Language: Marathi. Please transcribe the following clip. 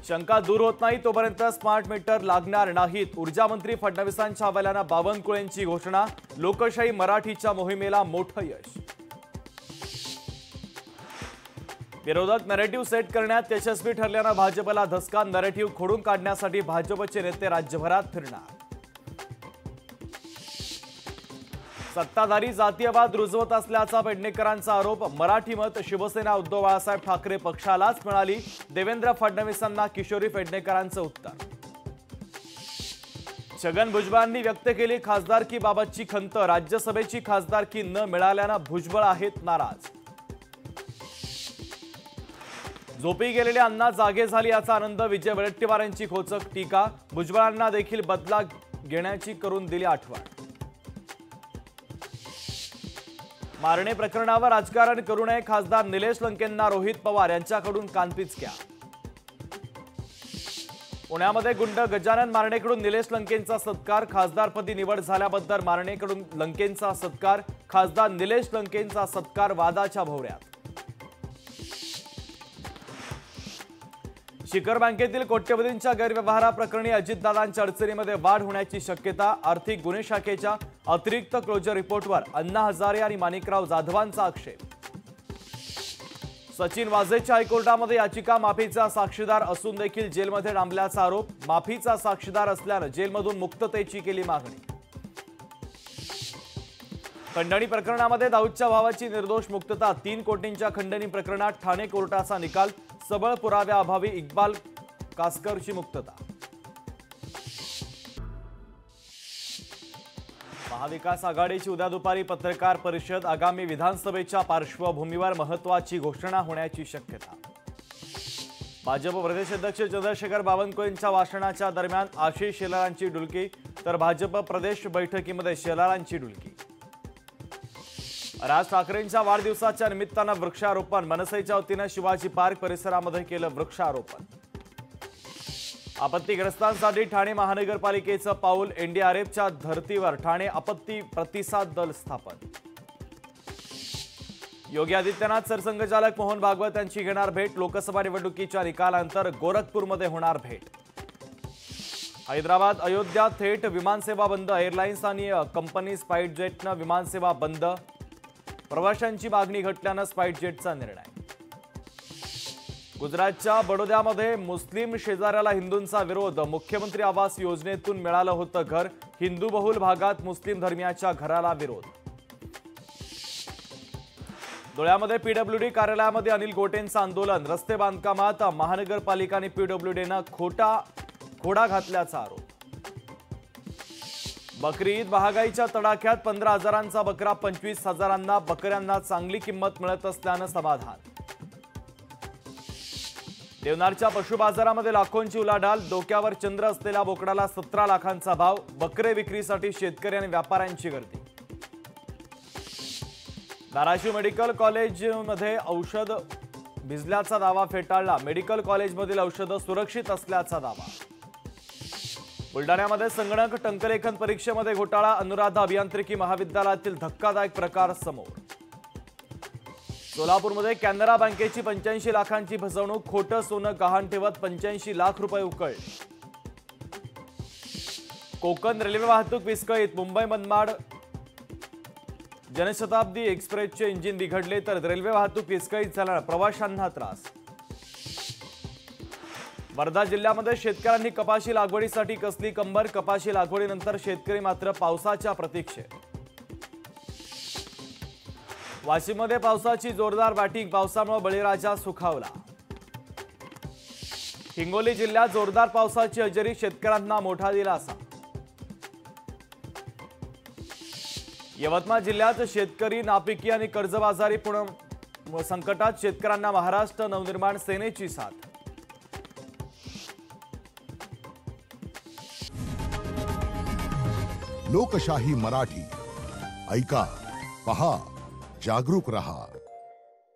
शंका दूर होत नाही तोपर्यंत स्मार्ट मीटर लागणार नाहीत. ऊर्जा मंत्री फडणवीसांच्या हवाल्यानं बावनकुळेंची घोषणा. लोकशाही मराठीच्या मोहिमेला मोठं यश. विरोधक नरेटिव्ह सेट करण्यात यशस्वी ठरल्यानं भाजपला धसका. नरेटिव्ह खोडून काढण्यासाठी भाजपचे नेते राज्यभरात फिरणार. सत्ताधारी जातीयवाद रुजवत असल्याचा पेडणेकरांचा आरोप. मराठी मत शिवसेना उद्धव बाळासाहेब ठाकरे पक्षालाच मिळाली. देवेंद्र फडणवीसांना किशोरी पेडणेकरांचं उत्तर. छगन भुजबळांनी व्यक्त केली खासदारकीबाबतची खंत. राज्यसभेची खासदारकी न मिळाल्यानं भुजबळ आहेत नाराज. झोपी गेलेले अण्णा जागे झाली याचा आनंद. विजय वडेट्टीवार यांची खोचक टीका. भुजबळांना देखील बदला घेण्याची करून दिली आठवण. मारणे प्रकरणावर राजकारण करू नये. खासदार निलेश लंकेंना रोहित पवार यांच्याकडून कानपिचक्या. पुण्यामध्ये गुंड गजानन मारणेकडून निलेश लंकेंचा सत्कार. खासदारपदी निवड झाल्याबद्दल मारणेकडून लंकेंचा सत्कार. खासदार निलेश लंकेंचा सत्कार वादाच्या भोवऱ्यात. शिखर बँकेतील कोट्यवधींच्या गैरव्यवहाराप्रकरणी अजितदादांच्या अडचणीमध्ये वाढ होण्याची शक्यता. आर्थिक गुन्हे शाखेच्या अतिरिक्त क्लोजर रिपोर्टवर अण्णा हजारे आणि माणिकराव जाधवांचा आक्षेप. सचिन वाझेच्या हायकोर्टामध्ये याचिका. माफीचा साक्षीदार असून देखील जेलमध्ये डांबल्याचा आरोप. माफीचा साक्षीदार असल्यानं जेलमधून मुक्ततेची केली मागणी. खंडणी प्रकरणामध्ये दाऊदच्या भावाची निर्दोष मुक्तता. 3 कोटींच्या खंडणी प्रकरणात ठाणे कोर्टाचा निकाल. सबळ पुराव्याअभावी इक्बाल कासकरची मुक्तता. महाविकास आघाडीची उद्या दुपारी पत्रकार परिषद. आगामी विधानसभेच्या पार्श्वभूमीवर महत्त्वाची घोषणा होण्याची शक्यता. भाजप प्रदेश अध्यक्ष चंद्रशेखर बावनकुळेंच्या भाषणाच्या दरम्यान आशिष शेलारांची डुलकी. तर भाजप प्रदेश बैठकीमध्ये शेलारांची डुलकी. राज ठाकरेंच्या वाढदिवसाच्या निमित्तानं वृक्षारोपण. मनसेच्या वतीनं शिवाजी पार्क परिसरामध्ये केलं वृक्षारोपण. आपत्तीग्रस्तांसाठी ठाणे महानगरपालिकेचं पाऊल. एनडीआरएफच्या धर्तीवर ठाणे आपत्ती प्रतिसाद दल स्थापन. योगी आदित्यनाथ सरसंघचालक मोहन भागवत यांची घेणार भेट. लोकसभा निवडणुकीच्या निकालानंतर गोरखपूरमध्ये होणार भेट. हैदराबाद अयोध्या थेट विमानसेवा बंद. एअरलाइन्स आणि कंपनी स्पाइस जेटनं विमानसेवा बंद. प्रवाशांची मागणी घटल्यानं स्पाइस जेटचा निर्णय. गुजरातच्या बडोद्यामध्ये मुस्लिम शेजाऱ्याला हिंदूंचा विरोध. मुख्यमंत्री आवास योजनेतून मिळालं होतं घर. हिंदू बहुल भागात मुस्लिम धर्मियाच्या घराला विरोध. धुळ्यामध्ये पीडब्ल्यूडी कार्यालयामध्ये अनिल गोटेंचं आंदोलन. रस्ते बांधकामात महानगरपालिका आणि पीडब्ल्यूडीनं खोडा घातल्याचा आरोप. बकरी ईद महागाईच्या तडाख्यात 15,000चा बकरा 25,000. बकऱ्यांना चांगली किंमत मिळत असल्यानं समाधान. देवनारच्या पशु बाजारामध्ये लाखोंची उलाढाल. डोक्यावर चंद्र असलेल्या बोकडाला 17 लाखांचा भाव. बकरे विक्रीसाठी शेतकरी आणि व्यापाऱ्यांची गर्दी. धाराशिव मेडिकल कॉलेजमध्ये औषध भिजल्याचा दावा फेटाळला. मेडिकल कॉलेजमधील औषधं सुरक्षित असल्याचा दावा. बुलडाण्यामध्ये संगणक टंकलेखन परीक्षेमध्ये घोटाळा. अनुराधा अभियांत्रिकी महाविद्यालयातील धक्कादायक प्रकार समोर. सोलापूरमध्ये कॅनरा बँकेची 85 लाखांची फसवणूक. खोटं सोनं गहाण ठेवत 85 लाख रुपये उकळले. कोकण रेल्वे वाहतूक विस्कळीत. मुंबई मनमाड जनशताब्दी एक्सप्रेसचे इंजिन बिघडले तर रेल्वे वाहतूक विस्कळीत झाल्यानं प्रवाशांना त्रास. वर्धा जिल्ह्यामध्ये शेतकऱ्यांनी कपाशी लागवडीसाठी कसली कंबर. कपाशी लागवडीनंतर शेतकरी मात्र पावसाच्या प्रतीक्षेत. वाशिममध्ये पावसाची जोरदार बॅटिंग. पावसामुळे बळीराजा सुखावला. हिंगोली जिल्ह्यात जोरदार पावसाची हजेरी. शेतकऱ्यांना मोठा दिलासा. यवतमाळ जिल्ह्यात शेतकरी नापिकी आणि कर्जबाजारी पूर्ण संकटात. शेतकऱ्यांना महाराष्ट्र नवनिर्माण सेनेची साथ. लोकशाही मराठी ऐका, पहा, जागरूक रहा.